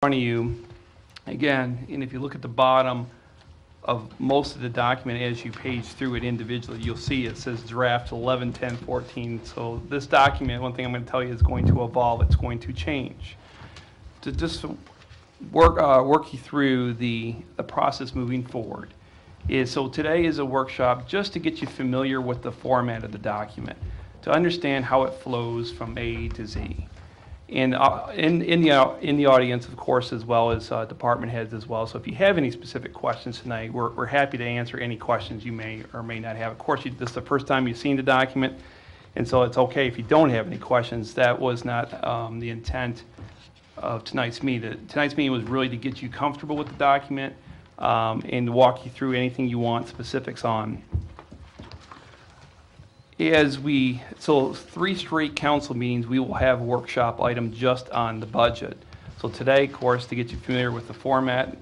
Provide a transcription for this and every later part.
front of you, again, and if you look at the bottom of most of the document as you page through it individually, you'll see it says draft 11/10/14. So this document, one thing I'm going to tell you, is going to evolve. It's going to change. To just work you through the process moving forward so today is a workshop just to get you familiar with the format of the document, to understand how it flows from A to Z. And in the audience, of course, as well as department heads as well. So if you have any specific questions tonight, we're happy to answer any questions you may or may not have. Of course, this is the first time you've seen the document, and so it's okay if you don't have any questions. That was not the intent of tonight's meeting. Tonight's meeting was really to get you comfortable with the document and walk you through anything you want specifics on. So 3 straight council meetings, we will have a workshop item just on the budget. So today, of course, to get you familiar with the format,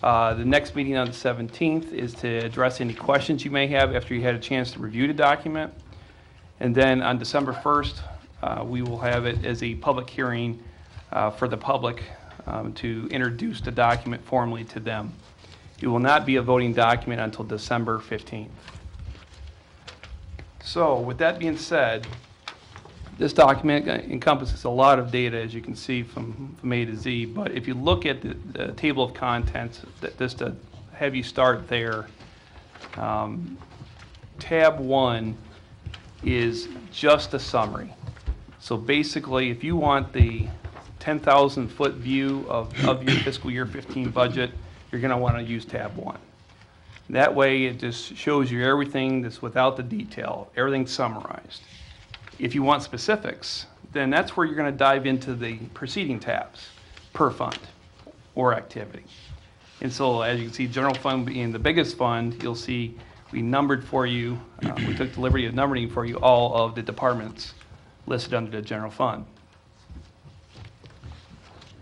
the next meeting on the 17th is to address any questions you may have after you had a chance to review the document. And then on December 1st, we will have it as a public hearing for the public to introduce the document formally to them. It will not be a voting document until December 15th. So with that being said, this document encompasses a lot of data, as you can see, from A to Z. But if you look at the table of contents, just to have you start there, tab 1 is just a summary. So basically, if you want the 10,000-foot view of your fiscal year 15 budget, you're going to want to use tab 1. That way, it just shows you everything that's without the detail, everything summarized. If you want specifics, then that's where you're going to dive into the preceding tabs, per fund or activity. And so, as you can see, general fund being the biggest fund, you'll see we numbered for you, we took the liberty of numbering for you all of the departments listed under the general fund.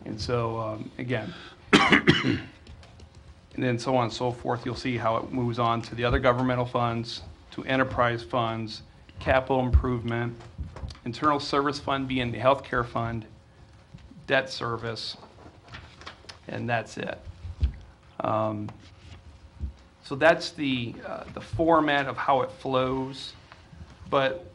And so, again, and then so on and so forth. You'll see how it moves on to the other governmental funds, to enterprise funds, capital improvement, internal service fund being the healthcare fund, debt service, and that's it. So that's the format of how it flows. But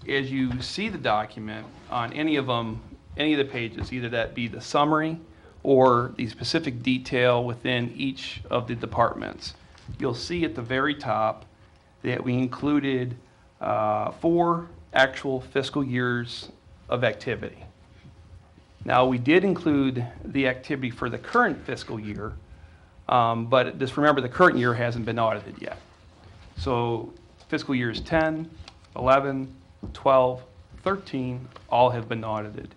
as you see the document on any of the pages, either that be the summary or the specific detail within each of the departments, you'll see at the very top that we included 4 actual fiscal years of activity. Now, we did include the activity for the current fiscal year, but just remember the current year hasn't been audited yet. So fiscal years 10, 11, 12, 13 all have been audited.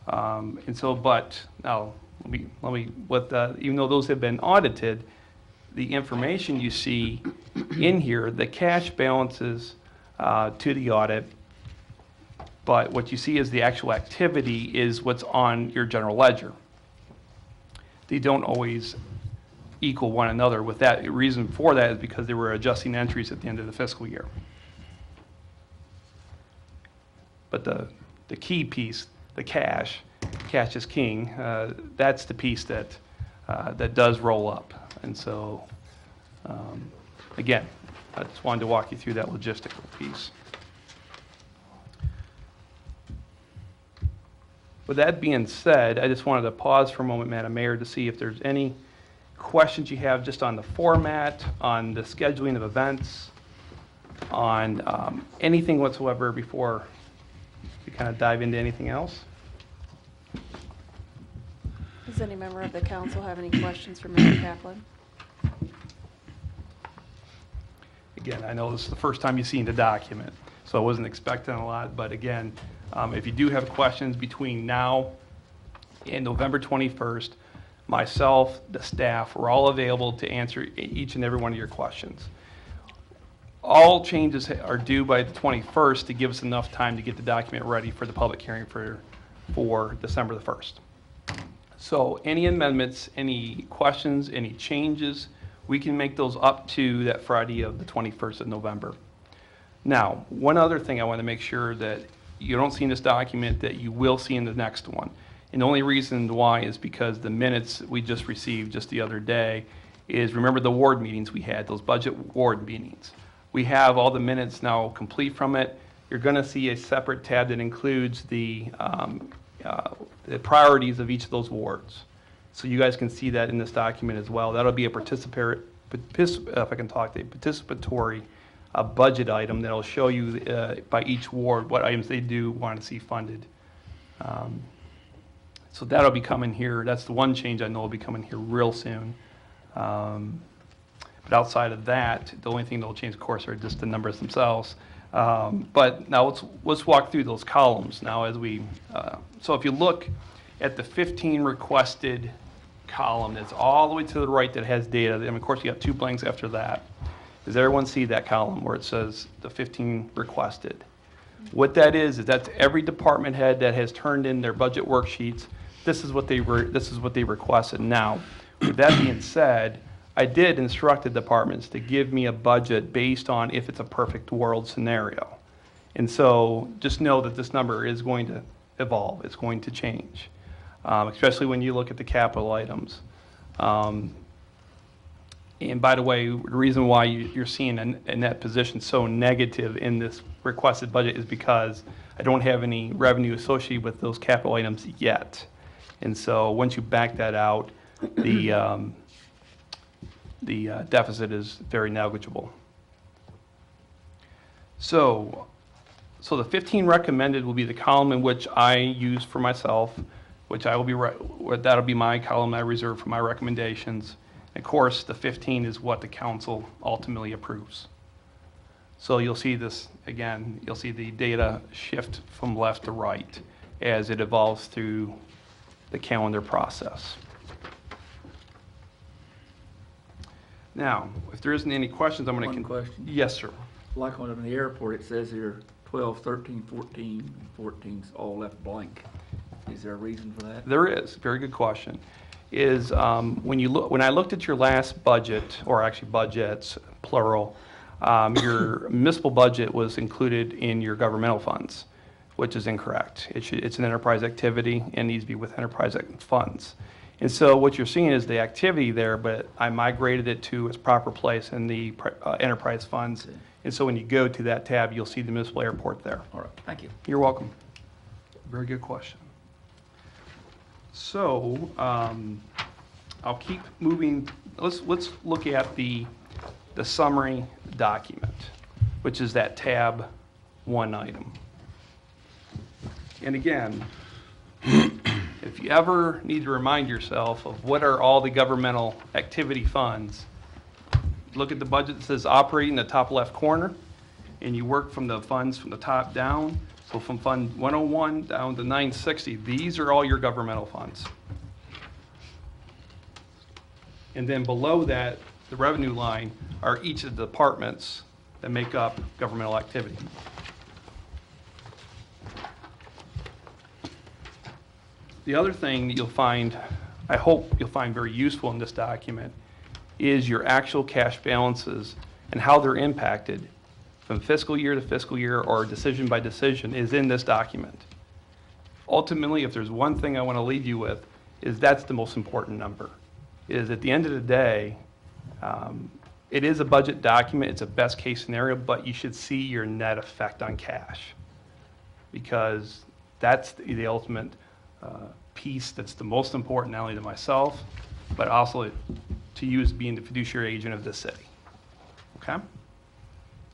And so, but now, even though those have been audited, the information you see in here, the cash balances to the audit, but what you see is the actual activity is what's on your general ledger. They don't always equal one another. With that, the reason for that is because they were adjusting entries at the end of the fiscal year. But the key piece, the cash is king. That's the piece that does roll up. And so, again, I just wanted to walk you through that logistical piece. With that being said, I just wanted to pause for a moment, Madam Mayor, to see if there's any questions you have just on the format, on the scheduling of events, on anything whatsoever before we kind of dive into anything else. Does any member of the council have any questions for Mr. Kaplan? Again, I know this is the first time you've seen the document, so I wasn't expecting a lot, but again, if you do have questions between now and November 21st, myself, the staff, we're all available to answer each and every one of your questions. All changes are due by the 21st to give us enough time to get the document ready for the public hearing for December the 1st. So any amendments, any questions, any changes, we can make those up to that Friday of the 21st of November. Now, one other thing I want to make sure that you don't see in this document that you will see in the next one, And the only reason why is because the minutes we just received just the other day is, remember the ward meetings we had, those budget ward meetings. We have all the minutes now complete from it. You're going to see a separate tab that includes the priorities of each of those wards. So you guys can see that in this document as well. That'll be a participatory budget item that'll show you by each ward what items they do want to see funded. So that'll be coming here. That's the one change I know will be coming here real soon. But outside of that, the only thing that'll change, of course, are just the numbers themselves. But now let's walk through those columns now as we. So if you look at the 15 requested column, that's all the way to the right that has data. And of course, you got 2 blanks after that. Does everyone see that column where it says the 15 requested? What that is that's every department head that has turned in their budget worksheets. This is what they requested. Now, with that being said, I did instruct the departments to give me a budget based on if it's a perfect world scenario. And so just know that this number is going to evolve. It's going to change, especially when you look at the capital items. And by the way, the reason why you're seeing a net position so negative in this requested budget is because I don't have any revenue associated with those capital items yet. And so once you back that out, the deficit is very negligible. So the 15 recommended will be the column in which I use for myself, which I will be that'll be my column I reserve for my recommendations. Of course, the 15 is what the council ultimately approves. So you'll see this again. You'll see the data shift from left to right as it evolves through the calendar process. Now, if there isn't any questions, I'm going to. One question. Yes, sir. Like on the airport, it says here 12, 13, 14, and 14's all left blank. Is there a reason for that? There is. Very good question. Is when I looked at your last budget, or actually budgets, plural, your municipal budget was included in your governmental funds, which is incorrect. It's an enterprise activity and needs to be with enterprise funds. And so what you're seeing is the activity there, but I migrated it to its proper place in the enterprise funds. And so when you go to that tab, you'll see the municipal airport there. All right, thank you. You're welcome. Very good question. So I'll keep moving. Let's look at the summary document, which is that tab 1 item. And again, if you ever need to remind yourself of what are all the governmental activity funds, look at the budget that says operating in the top left corner, and you work from the funds from the top down. So from Fund 101 down to 960, these are all your governmental funds. And then below that, the revenue line are each of the departments that make up governmental activity. The other thing that you'll find, I hope you'll find very useful in this document, is your actual cash balances and how they're impacted from fiscal year to fiscal year or decision by decision is in this document. Ultimately, if there's one thing I want to leave you with, is that's the most important number. Is at the end of the day, it is a budget document, it's a best case scenario, but you should see your net effect on cash, because that's the ultimate piece that's the most important, not only to myself, but also to you as being the fiduciary agent of this city. Okay?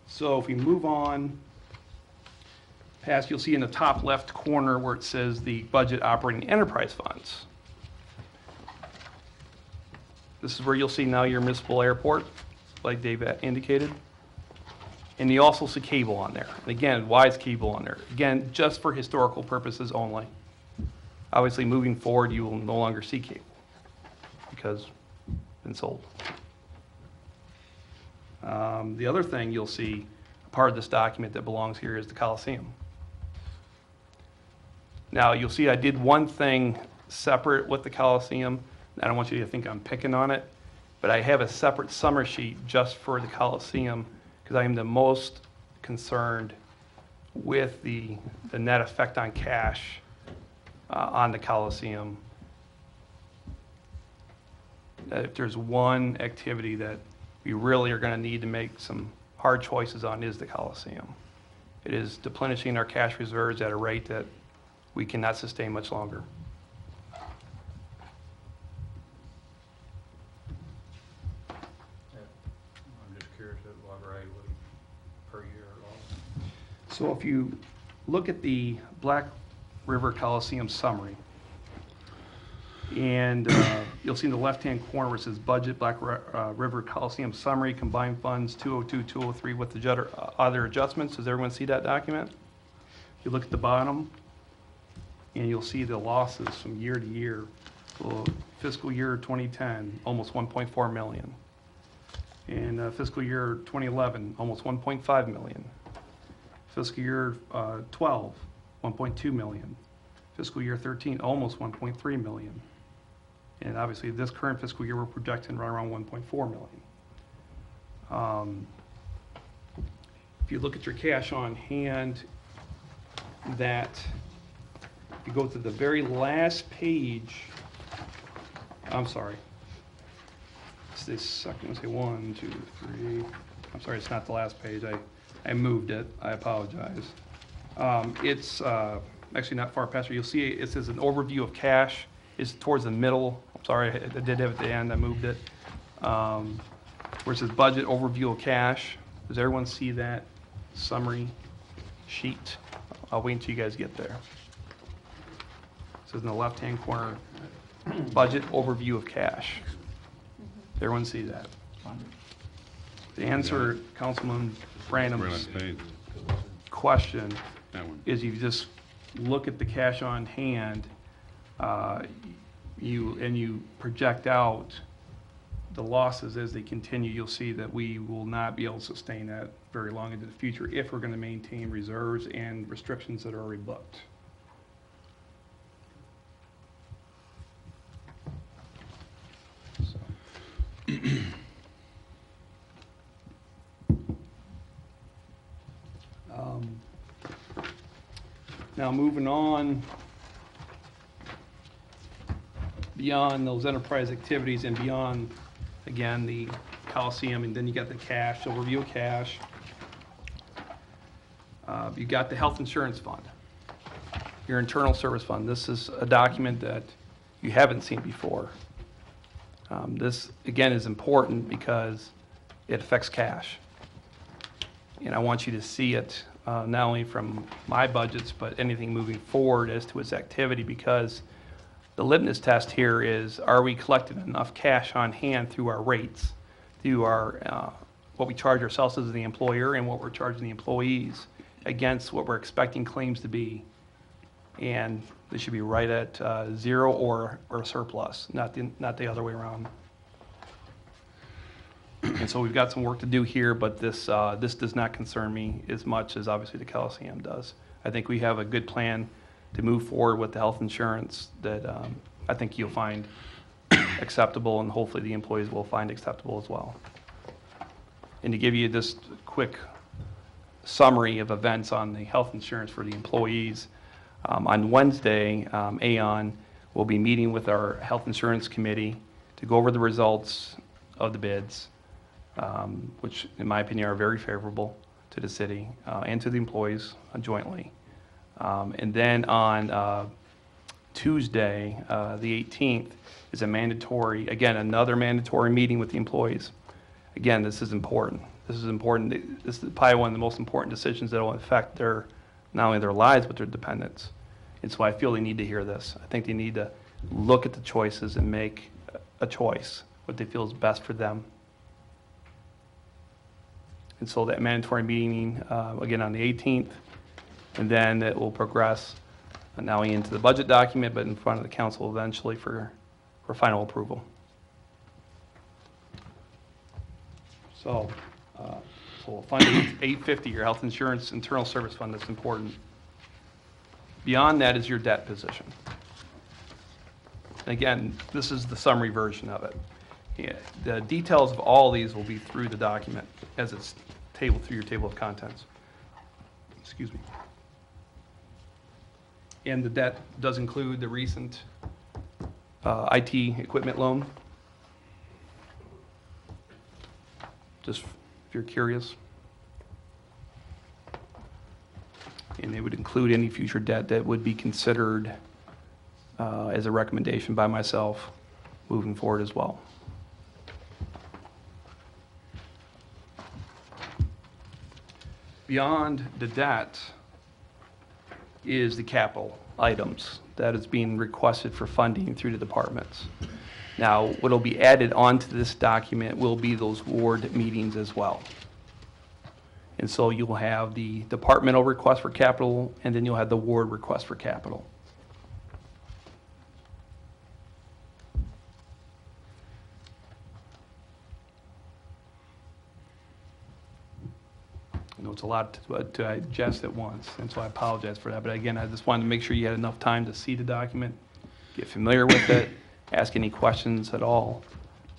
So if we move on past, you'll see in the top left corner where it says the budget operating enterprise funds. This is where you'll see now your municipal airport, like Dave indicated. And you also see cable on there. And again, why is cable on there? Again, just for historical purposes only. Obviously, moving forward, you will no longer see cable because it's been sold. The other thing you'll see, part of this document that belongs here, is the Coliseum. Now, you'll see I did one thing separate with the Coliseum. I don't want you to think I'm picking on it, but I have a separate summary sheet just for the Coliseum because I am the most concerned with the net effect on cash on the Coliseum. If there's one activity that we really are going to need to make some hard choices on, is the Coliseum. It is deplenishing our cash reserves at a rate that we cannot sustain much longer. I'm just curious what we're able to per year loss. So if you look at the Black River Coliseum summary, and you'll see in the left-hand corner where it says Budget River Coliseum Summary, Combined Funds 202, 203 with the other adjustments. Does everyone see that document? You look at the bottom, and you'll see the losses from year to year. So fiscal year 2010, almost 1.4 million. And fiscal year 2011, almost 1.5 million. Fiscal year 12, 1.2 million. Fiscal year 13, almost 1.3 million. And obviously, this current fiscal year, we're projecting right around 1.4 million. If you look at your cash on hand, that if you go to the very last page, I'm sorry. It's this second, let's say 1, 2, 3. I'm sorry, it's not the last page. I moved it. I apologize. It's actually not far past. You'll see it says an overview of cash. It's towards the middle. I'm sorry, I did have it at the end. I moved it. Where it says budget overview of cash. Does everyone see that summary sheet? I'll wait until you guys get there. It says in the left-hand corner, budget overview of cash. Does everyone see that? The answer, Councilman Branham's question is you just look at the cash on hand, you project out the losses as they continue. You'll see that we will not be able to sustain that very long into the future if we're going to maintain reserves and restrictions that are already booked. So. Now moving on beyond those enterprise activities and beyond, again, the Coliseum, and then you got the cash, overview of cash. You got the health insurance fund, your internal service fund. This is a document that you haven't seen before. This, again, is important because it affects cash. And I want you to see it not only from my budgets, but anything moving forward as to its activity, because the litmus test here is, are we collecting enough cash on hand through our rates, through our what we charge ourselves as the employer and what we're charging the employees against what we're expecting claims to be. And they should be right at zero or surplus, not the other way around. And so we've got some work to do here, but this does not concern me as much as obviously the Coliseum does. I think we have a good plan to move forward with the health insurance that I think you'll find acceptable, and hopefully the employees will find acceptable as well. And to give you just a quick summary of events on the health insurance for the employees, on Wednesday, Aon will be meeting with our health insurance committee to go over the results of the bids, which in my opinion are very favorable to the city and to the employees jointly. And then on Tuesday, the 18th, is a mandatory, again, another mandatory meeting with the employees. Again, this is important. This is important. This is probably one of the most important decisions that will affect their, not only their lives, but their dependents. And so I feel they need to hear this. I think they need to look at the choices and make a choice, what they feel is best for them. And so that mandatory meeting, again, on the 18th, and then it will progress not only into the budget document, but in front of the council eventually for final approval. So Fund 850, your health insurance internal service fund, that's important. Beyond that is your debt position. Again, this is the summary version of it. Yeah, the details of all these will be through the document as it's through your table of contents. Excuse me. And the debt does include the recent IT equipment loan. Just if you're curious. And it would include any future debt that would be considered as a recommendation by myself moving forward as well. Beyond the debt is the capital items that is being requested for funding through the departments. Now, what will be added onto this document will be those ward meetings as well. And so you'll have the departmental request for capital, and then you'll have the ward request for capital. I know it's a lot to digest at once, and so I apologize for that. But again, I just wanted to make sure you had enough time to see the document, get familiar with it, ask any questions at all.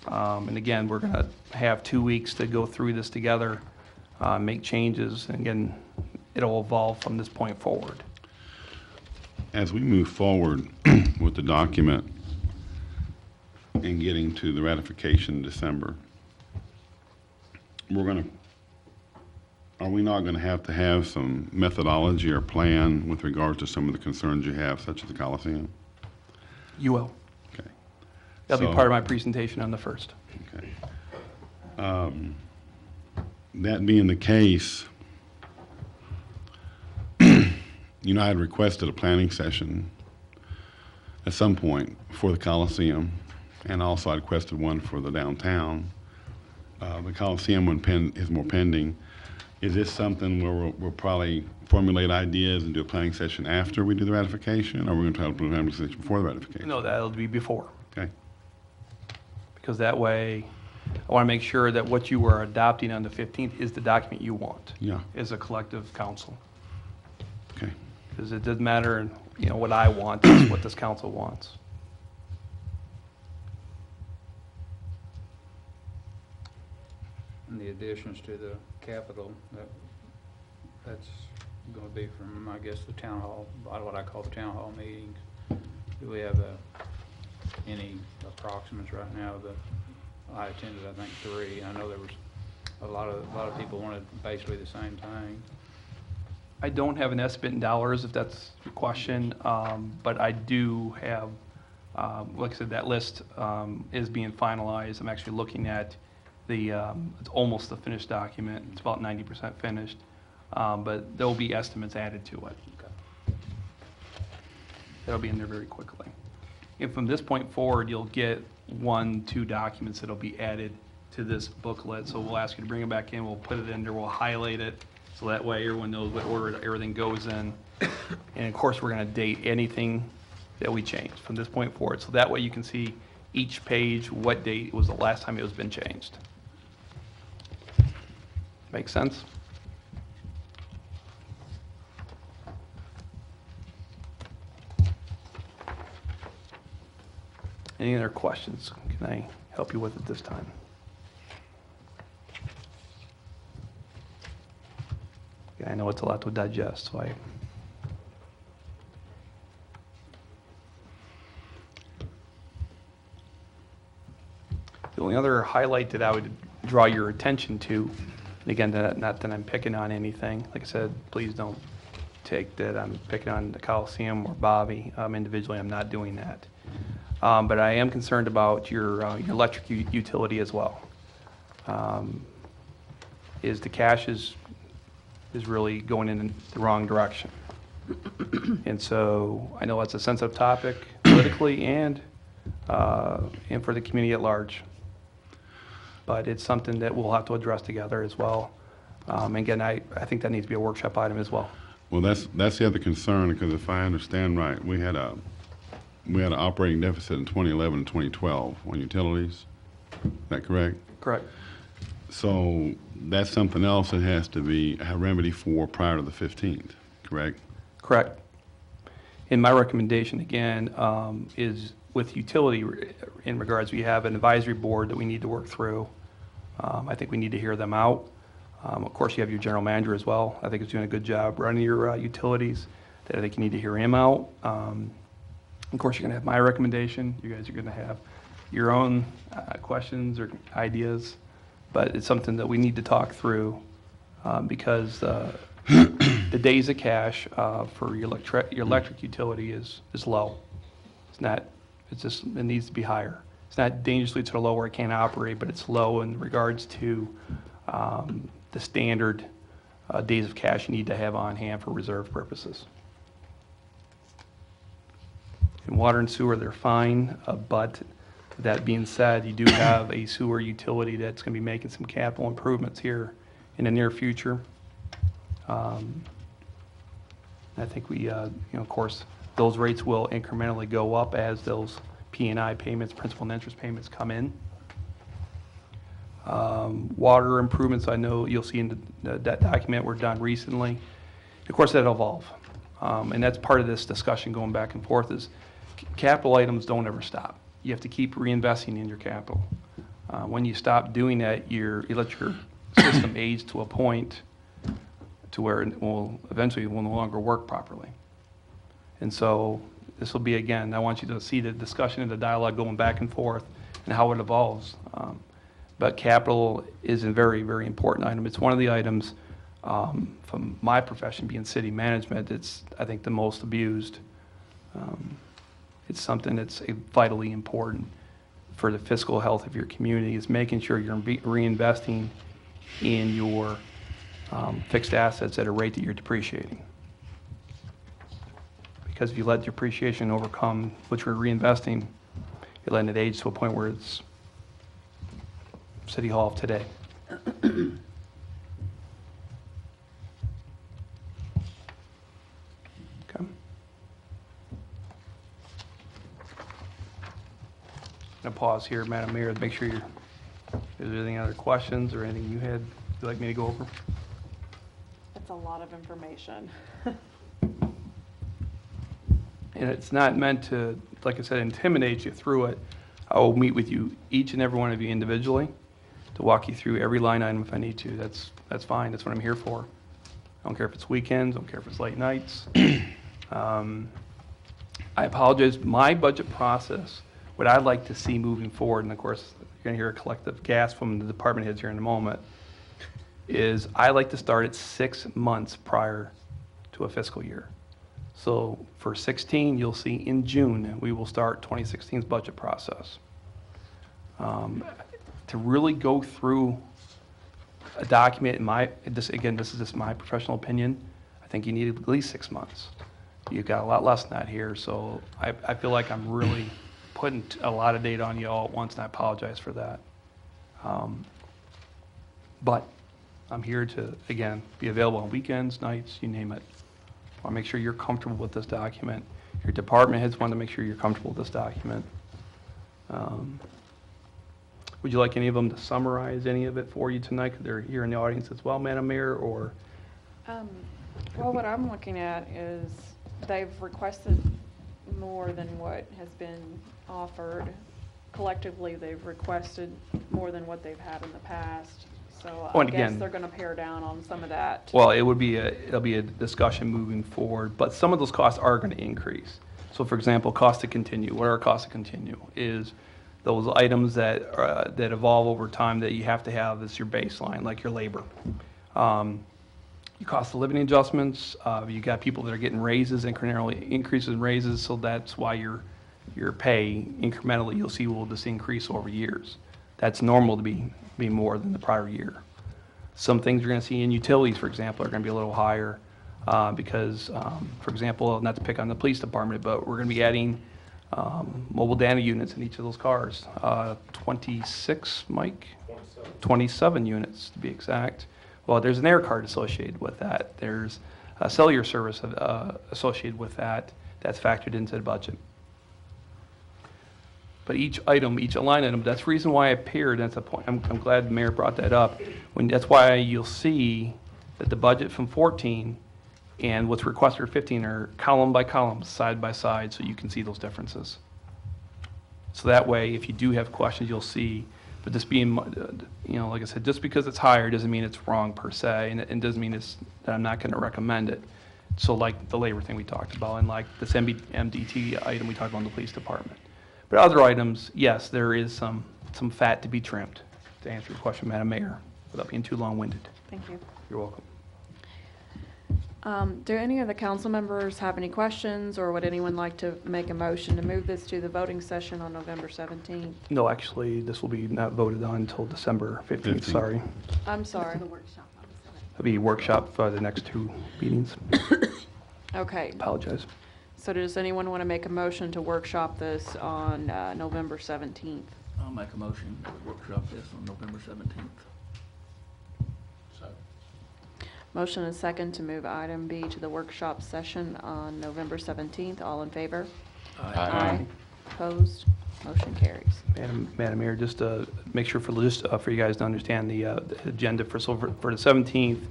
And again, we're going to have 2 weeks to go through this together, make changes, and again, it'll evolve from this point forward. As we move forward with the document and getting to the ratification in December, are we not going to have some methodology or plan with regards to some of the concerns you have, such as the Coliseum? You will. Okay. That'll be So- part of my presentation on the 1st. Okay. That being the case, I had requested a planning session at some point for the Coliseum, and also I requested one for the downtown. The Coliseum one is more pending. Is this something where we'll probably formulate ideas and do a planning session after we do the ratification, or are we going to try to do a planning session before the ratification? No, that'll be before. Okay. Because that way, I want to make sure that what you are adopting on the 15th is the document you want. Yeah. As a collective council. Okay. Because it doesn't matter, what I want, it's what this council wants. And the additions to the capital, that's going to be from, I guess, the town hall, what I call the town hall meetings. Do we have any approximates right now? I attended, I think, 3. I know there was a lot of people wanted basically the same thing. I don't have an estimate in dollars, if that's your question, but I do have, like I said, that list is being finalized. I'm actually looking at it's almost the finished document. It's about 90% finished, but there will be estimates added to it. That'll be in there very quickly. And from this point forward, you'll get 1-2 documents that'll be added to this booklet. So we'll ask you to bring it back in. We'll put it in there. We'll highlight it. So that way everyone knows what order everything goes in. And of course, we're going to date anything that we change from this point forward. So that way you can see each page, what date was the last time it was been changed. Make sense? Any other questions? Can I help you with it this time? Yeah, I know it's a lot to digest, so the only other highlight that I would draw your attention to, and again, not that I'm picking on anything, like I said, please don't take that I'm picking on the Coliseum or Bobby individually. I'm not doing that. But I am concerned about your electric utility as well. Is the cash is really going in the wrong direction. And so I know that's a sensitive topic politically and for the community at large. But it's something that we'll have to address together as well. And again, I think that needs to be a workshop item as well. Well, that's the other concern, because if I understand right, we had an operating deficit in 2011 and 2012 on utilities. Is that correct? Correct. So that's something else that has to be a remedy for prior to the 15th, correct? Correct. And my recommendation, again, is with utility in regards, we have an advisory board that we need to work through. I think we need to hear them out. Of course, you have your general manager as well. I think he's doing a good job running your utilities. that I think you need to hear him out. Of course, you're going to have my recommendation. You guys are going to have your own questions or ideas, but it's something that we need to talk through because the days of cash for your electric utility is low. It's not. It's just it needs to be higher. It's not dangerously to the low where it can't operate, but it's low in regards to the standard days of cash you need to have on hand for reserve purposes. In water and sewer, they're fine, but that being said, you do have a sewer utility that's going to be making some capital improvements here in the near future. I think we, of course, those rates will incrementally go up as those P&I payments, principal and interest payments come in. Water improvements, I know you'll see in that document were done recently. Of course, that'll evolve. And that's part of this discussion going back and forth is capital items don't ever stop. You have to keep reinvesting in your capital. When you stop doing that, you let your system age to a point to where it will eventually will no longer work properly. And so this will be, again, I want you to see the discussion and the dialogue going back and forth and how it evolves. But capital is a very, very important item. It's one of the items from my profession being city management, it's, I think, the most abused. It's something that's vitally important for the fiscal health of your community is making sure you're reinvesting in your fixed assets at a rate that you're depreciating. Because if you let depreciation overcome what you're reinvesting, you're letting it age to a point where it's City Hall of today. Okay. I'm going to pause here, Madam Mayor, to make sure is there any other questions or anything you'd like me to go over? It's a lot of information. And it's not meant to, like I said, intimidate you through it. I will meet with you, each and every one of you individually, to walk you through every line item if I need to. That's fine. That's what I'm here for. I don't care if it's weekends. I don't care if it's late nights. I apologize. My budget process, what I'd like to see moving forward, and of course, you're going to hear a collective gasp from the department heads here in a moment, is I like to start at 6 months prior to a fiscal year. So for 16, you'll see in June, we will start 2016's budget process. To really go through a document, this is just my professional opinion, I think you need at least 6 months. You've got a lot less than that here, so I feel like I'm really putting a lot of data on you all at once, and I apologize for that. But I'm here to, again, be available on weekends, nights, you name it. I want to make sure you're comfortable with this document. Your department heads want to make sure you're comfortable with this document. Would you like any of them to summarize any of it for you tonight? Because they're here in the audience as well, Madam Mayor, or? Well, what I'm looking at is they've requested more than what has been offered. Collectively, they've requested more than what they've had in the past. So I guess they're going to pare down on some of that. Well, it'll be a discussion moving forward, but some of those costs are going to increase. So, for example, cost to continue. What are costs to continue? Is those items that evolve over time that you have to have as your baseline, like your labor. Your cost of living adjustments. You got people that are getting raises, incrementally increases in raises, so that's why your pay incrementally you'll see will just increase over years. That's normal to be more than the prior year. Some things you're going to see in utilities, for example, are going to be a little higher because, for example, not to pick on the police department, but we're going to be adding mobile data units in each of those cars. 26, Mike? 27 units to be exact. Well, there's an air card associated with that. There's a cellular service associated with that. That's factored into the budget. But each item, each line item, that's the reason why I paired, that's the point. I'm glad the mayor brought that up. That's why you'll see that the budget from 14 and what's requested for 15 are column by column, side by side, so you can see those differences. So that way, if you do have questions, you'll see. But this being, like I said, just because it's higher doesn't mean it's wrong per se, and it doesn't mean that I'm not going to recommend it. So like the labor thing we talked about, and like this MDT item we talked about in the police department. But other items, yes, there is some fat to be trimmed, to answer your question, Madam Mayor, without being too long-winded. Thank you. You're welcome. Do any of the council members have any questions, or would anyone like to make a motion to move this to the voting session on November 17th? No, actually, this will be not voted on until December 15th, sorry. I'm sorry. It'll be workshop for the next 2 meetings. Okay, Apologize. so does anyone want to make a motion to workshop this on November 17th? I'll make a motion to workshop this on November 17th. Motion and second to move item B to the workshop session on November 17th. All in favor? Aye. Opposed? Motion carries. Madam Mayor, just to make sure for you guys to understand the agenda for the 17th,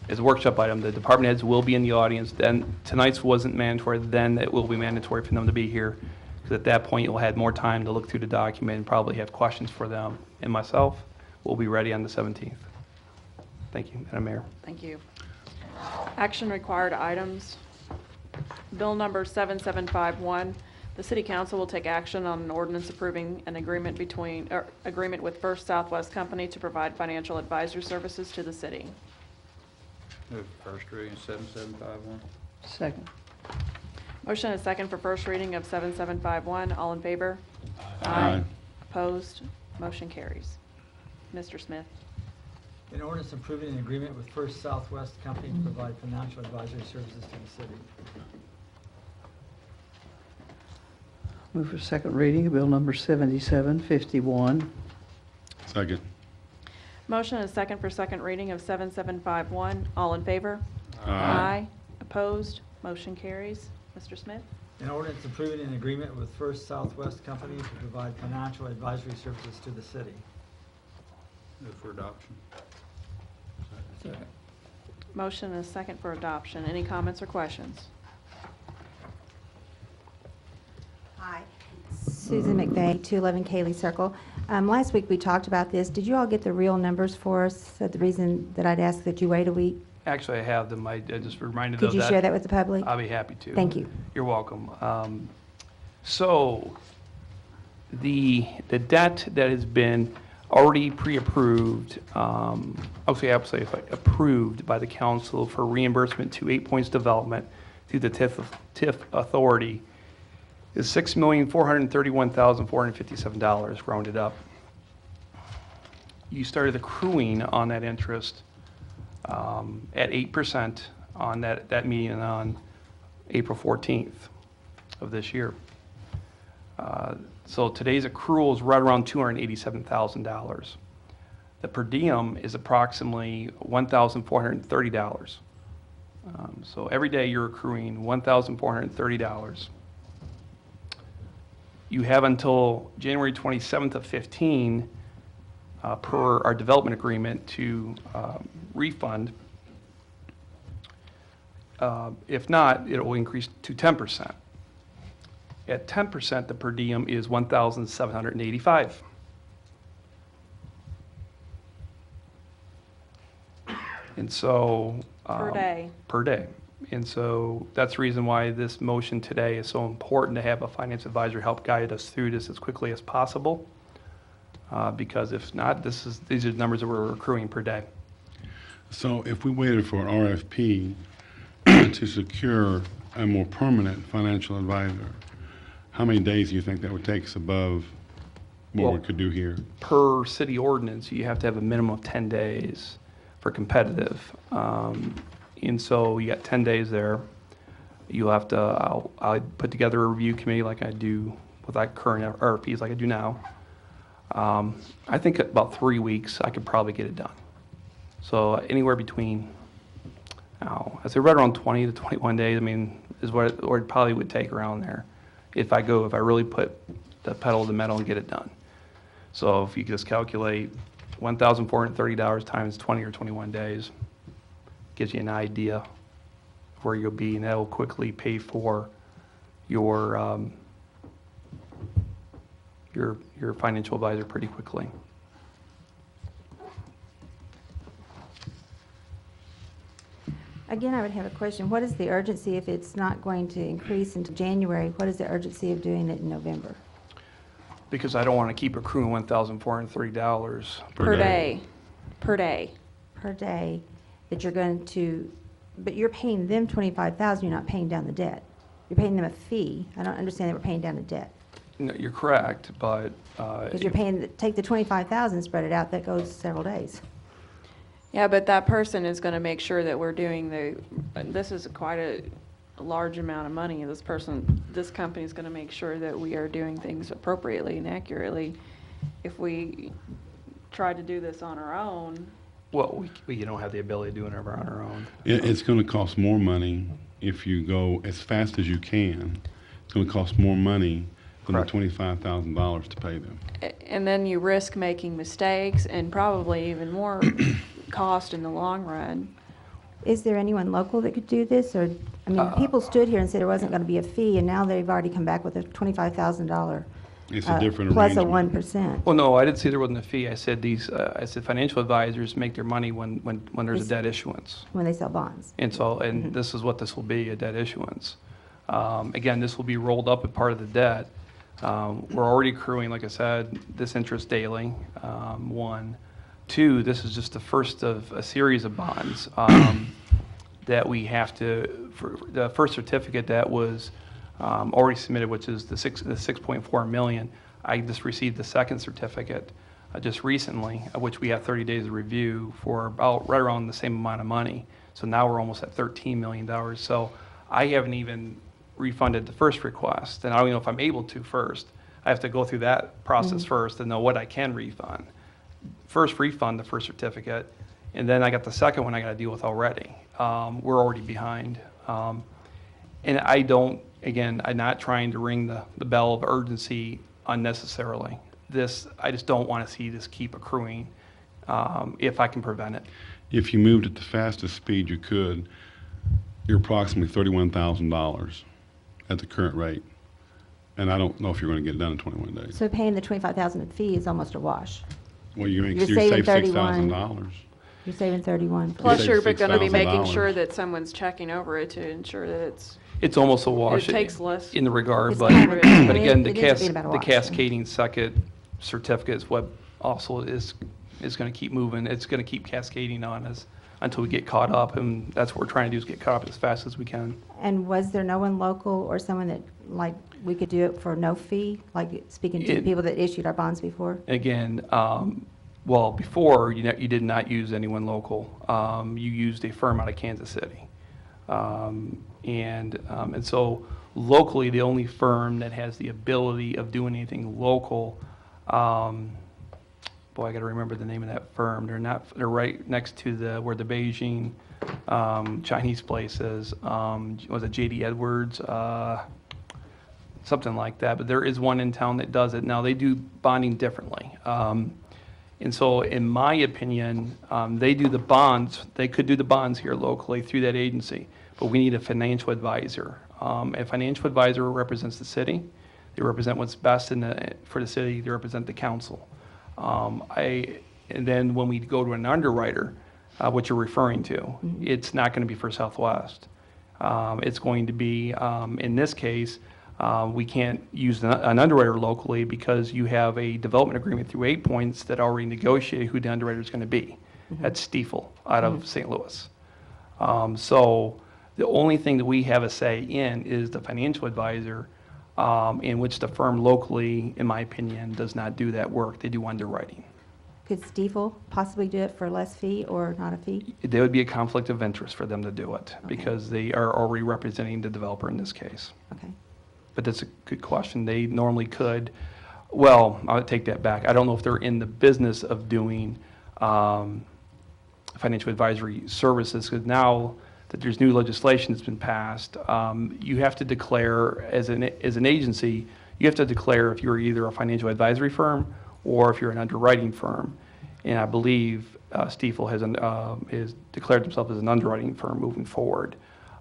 as a workshop item, the department heads will be in the audience. Then tonight's wasn't mandatory, then it will be mandatory for them to be here. Because at that point, you'll have more time to look through the document and probably have questions for them. And myself will be ready on the 17th. Thank you, Madam Mayor. Thank you. Action required items. Bill number 7751. The City Council will take action on an ordinance approving an agreement with First Southwest Company to provide financial advisory services to the city. Move first reading 7751. Second. Motion and second for first reading of 7751. All in favor? Aye. Opposed? Motion carries. Mr. Smith. An ordinance approving an agreement with First Southwest Company to provide financial advisory services to the city. Move for second reading of bill number 7751. Second. Motion and second for second reading of 7751. All in favor? Aye. Opposed? Motion carries. Mr. Smith? An ordinance approving an agreement with First Southwest Company to provide financial advisory services to the city. Move for adoption. Second. Motion and second for adoption. Any comments or questions? Hi, Susan McVeigh, 211 Cayley Circle. Last week we talked about this. Did you all get the real numbers for us? The reason that I'd ask that you wait a week? Actually, I have them. I just reminded of that. Could you share that with the public? I'll be happy to. Thank you. You're welcome. So the debt that has been already pre-approved, approved by the council for reimbursement to 8 Points Development through the TIF authority is $6,431,457 rounded up. You started accruing on that interest at 8% on that meeting on April 14th of this year. So today's accrual is right around $287,000. The per diem is approximately $1,430. So every day you're accruing $1,430. You have until January 27th of 15 per our development agreement to refund. If not, it will increase to 10%. At 10%, the per diem is $1,785. And so Per day. per day. And so that's the reason why this motion today is so important, to have a finance advisor help guide us through this as quickly as possible. Because if not, these are the numbers that we're accruing per day. So if we waited for an RFP to secure a more permanent financial advisor, how many days do you think that would take us above what we Well, could do here? Per city ordinance, you have to have a minimum of 10 days for competitive. And so you got 10 days there. You'll have to, I'll put together a review committee like I do with like current RFPs like I do now. I think about 3 weeks, I could probably get it done. So anywhere between, I'd say right around 20 to 21 days, I mean, is what it probably would take around there. If I really put the pedal to the metal and get it done. So if you just calculate $1,430 times 20 or 21 days, gives you an idea of where you'll be, and that will quickly pay for your financial advisor pretty quickly. Again, I would have a question. What is the urgency if it's not going to increase until January? What is the urgency of doing it in November? Because I don't want to keep accruing $1,430 Per day, per day. Per day that you're going to, but you're paying them 25,000, you're not paying down the debt. You're paying them a fee. I don't understand that we're paying down the debt. No, you're correct, but Because you're paying, take the 25,000, spread it out, that goes several days. Yeah, but that person is going to make sure that we're doing this is quite a large amount of money. This company is going to make sure that we are doing things appropriately and accurately. If we try to do this on our own, well, we don't have the ability to do it on our own. It's going to cost more money if you go as fast as you can. It's going to cost more money than the Correct. $25,000 to pay them. and then you risk making mistakes and probably even more cost in the long run. Is there anyone local that could do this, or, I mean, people stood here and said there wasn't going to be a fee, and now they've already come back with a $25,000 It's a different plus a arrangement. 1%. Well, no, I didn't say there wasn't a fee. I said financial advisors make their money when there's a debt issuance. When they sell bonds. And so, this is what this will be, a debt issuance. Again, this will be rolled up as part of the debt. We're already accruing, like I said, this interest daily, one. Two, this is just the first of a series of bonds that we have to, for the first certificate that was already submitted, which is the 6.4 million. I just received the second certificate just recently, which we have 30 days of review for about right around the same amount of money. So now we're almost at $13 million. So I haven't even refunded the first request, and I don't even know if I'm able to first. I have to go through that process first to know what I can refund. First refund the first certificate, and then I got the second one I got to deal with already. We're already behind. And I don't, again, I'm not trying to ring the bell of urgency unnecessarily. I just don't want to see this keep accruing if I can prevent it. If you moved at the fastest speed you could, you're approximately $31,000 at the current rate. And I don't know if you're going to get it done in 21 days. So paying the 25,000 fee is almost a wash. Well, you You're save saving 31. $6,000. You're saving 31. Plus, save you're going to be making $6,000. sure that someone's checking over it to ensure that It's almost a wash. it takes less. in the regard, It's but, kind of- but again, it ends up being about a the wash. cascading second certificate is what also is going to keep moving. It's going to keep cascading on us until we get caught up, and that's what we're trying to do, is get caught up as fast as we can. And was there no one local or someone that, like, we could do it for no fee? Like, speaking to the It- people that issued our bonds before? Again, well, before, you did not use anyone local. You used a firm out of Kansas City. And so locally, the only firm that has the ability of doing anything local, boy, I got to remember the name of that firm. They're right next to where the Beijing Chinese place is. Was it J.D. Edwards? Something like that. But there is one in town that does it. Now, they do bonding differently. And so, in my opinion, they do the bonds. They could do the bonds here locally through that agency, but we need a financial advisor. A financial advisor represents the city. They represent what's best for the city. They represent the council. And then when we go to an underwriter, what you're referring to, it's not going to be for Southwest. It's going to be, in this case, we can't use an underwriter locally because you have a development agreement through 8 Points that already negotiated who the underwriter is going to be. That's Stiefel out of St. Louis. So the only thing that we have a say in is the financial advisor, in which the firm locally, in my opinion, does not do that work. They do underwriting. Could Stiefel possibly do it for less fee or not a fee? There would be a conflict of interest for them to do it because they are already representing the developer in this case. Okay. But that's a good question. They normally could. Well, I'll take that back. I don't know if they're in the business of doing financial advisory services, because now that there's new legislation that's been passed, you have to declare as an agency, you have to declare if you're either a financial advisory firm or if you're an underwriting firm. And I believe Stiefel has declared himself as an underwriting firm moving forward.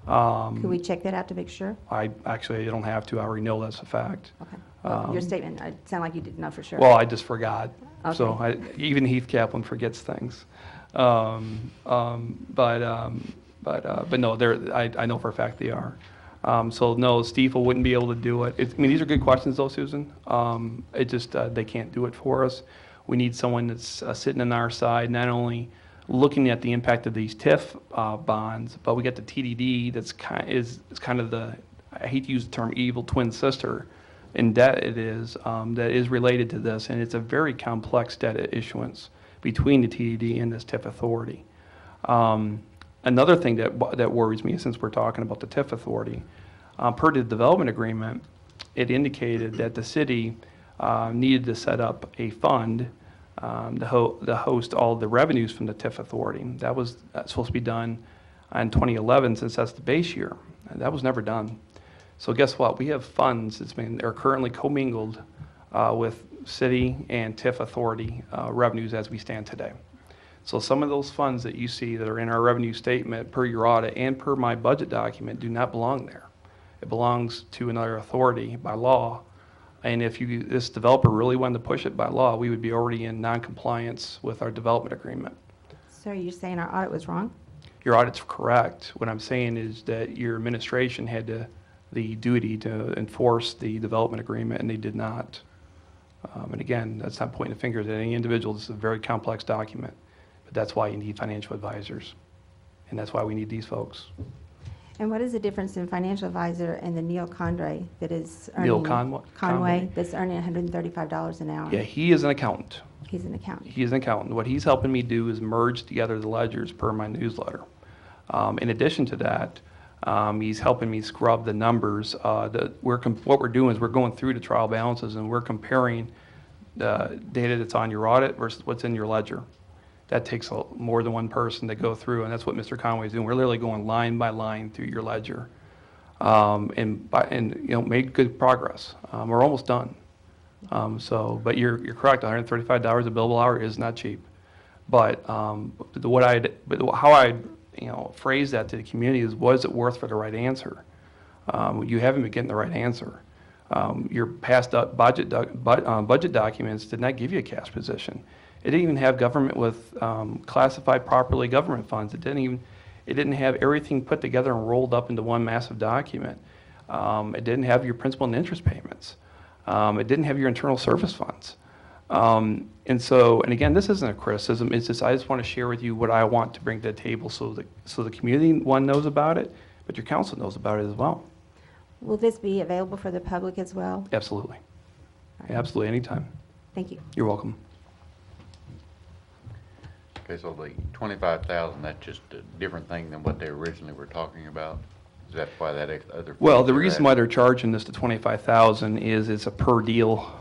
Could we check that out to make sure? I don't have to. I already know that's a fact. Okay. Well, your statement, it sounded like you didn't know for sure. Well, I just forgot. So Okay. even Heath Kaplan forgets things. But no, I know for a fact they are. So no, Stiefel wouldn't be able to do it. I mean, these are good questions though, Susan. It just, they can't do it for us. We need someone that's sitting on our side, not only looking at the impact of these TIF bonds, but we got the TDD that's is kind of the, I hate to use the term evil twin sister in debt it is, that is related to this, and it's a very complex debt issuance between the TDD and this TIF authority. Another thing that worries me, since we're talking about the TIF authority, per the development agreement, it indicated that the city needed to set up a fund to host all the revenues from the TIF authority. That was supposed to be done in 2011, since that's the base year. And that was never done. So guess what? We have funds that are currently commingled with city and TIF authority revenues as we stand today. So some of those funds that you see that are in our revenue statement per your audit and per my budget document do not belong there. It belongs to another authority by law. And if this developer really wanted to push it by law, we would be already in non-compliance with our development agreement. So you're saying our audit was wrong? Your audit's correct. What I'm saying is that your administration had the duty to enforce the development agreement, and they did not. And again, that's not pointing the fingers at any individual. This is a very complex document, but that's why you need financial advisors, and that's why we need these folks. And what is the difference in financial advisor and the Neil Conway that is earning? Neil Conway? That's earning $135 an hour. Yeah, he is an accountant. He's an accountant. He is an accountant. What he's helping me do is merge together the ledgers per my newsletter. In addition to that, he's helping me scrub the numbers. What we're doing is we're going through the trial balances and we're comparing the data that's on your audit versus what's in your ledger. That takes more than one person to go through, and that's what Mr. Conway is doing. We're literally going line by line through your ledger, and made good progress. We're almost done. But you're correct. $135 a billable hour is not cheap. But how I phrase that to the community is, what is it worth for the right answer? You haven't been getting the right answer. Your past budget documents did not give you a cash position. It didn't even have government with classified properly government funds. It didn't have everything put together and rolled up into one massive document. It didn't have your principal and interest payments. It didn't have your internal service funds. And again, this isn't a criticism. It's just I just want to share with you what I want to bring to the table so the community, one, knows about it, but your council knows about it as well. Will this be available for the public as well? Absolutely. All right. Absolutely, anytime. Thank you. You're welcome. Okay, so the 25,000, that's just a different thing than what they originally were talking about? Is that why that other? Well, the reason why they're charging this to 25,000 is it's a per deal.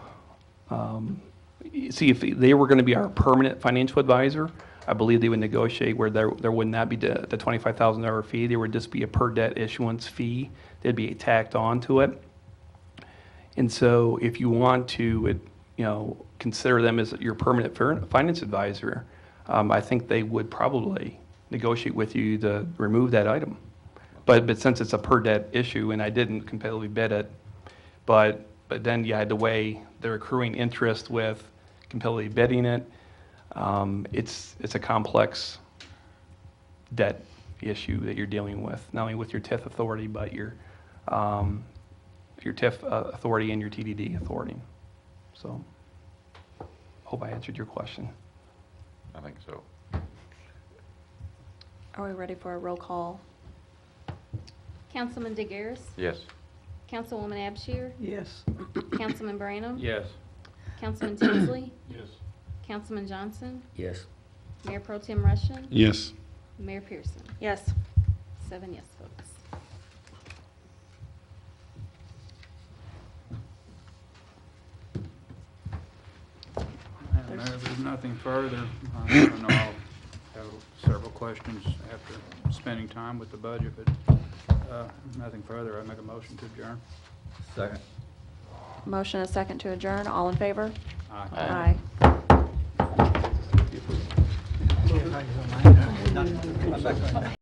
See, if they were going to be our permanent financial advisor, I believe they would negotiate where there would not be the $25,000 fee. There would just be a per debt issuance fee that'd be tacked on to it. And so if you want to, consider them as your permanent finance advisor, I think they would probably negotiate with you to remove that item. But since it's a per debt issue, and I didn't competitively bid it, but then you had to weigh the accruing interest with competitively bidding it. It's a complex debt issue that you're dealing with, not only with your TIF authority, but your TIF authority and your TDD authority. So, hope I answered your question. I think so. Are we ready for a roll call? Councilman DeGaris, Yes. Councilwoman Abshir, Yes. Councilman Branham, Yes. Councilman Tinsley, Yes. Councilman Johnson, Yes. Mayor Pro Tem Russian, Yes. Mayor Pearson. Yes. 7 yes votes. And there's nothing further. I don't know, I'll have several questions after spending time with the budget, but nothing further. I make a motion to adjourn. Second. Motion and a second to adjourn. All in favor? Aye. Aye. See if I can do mine. I'm back.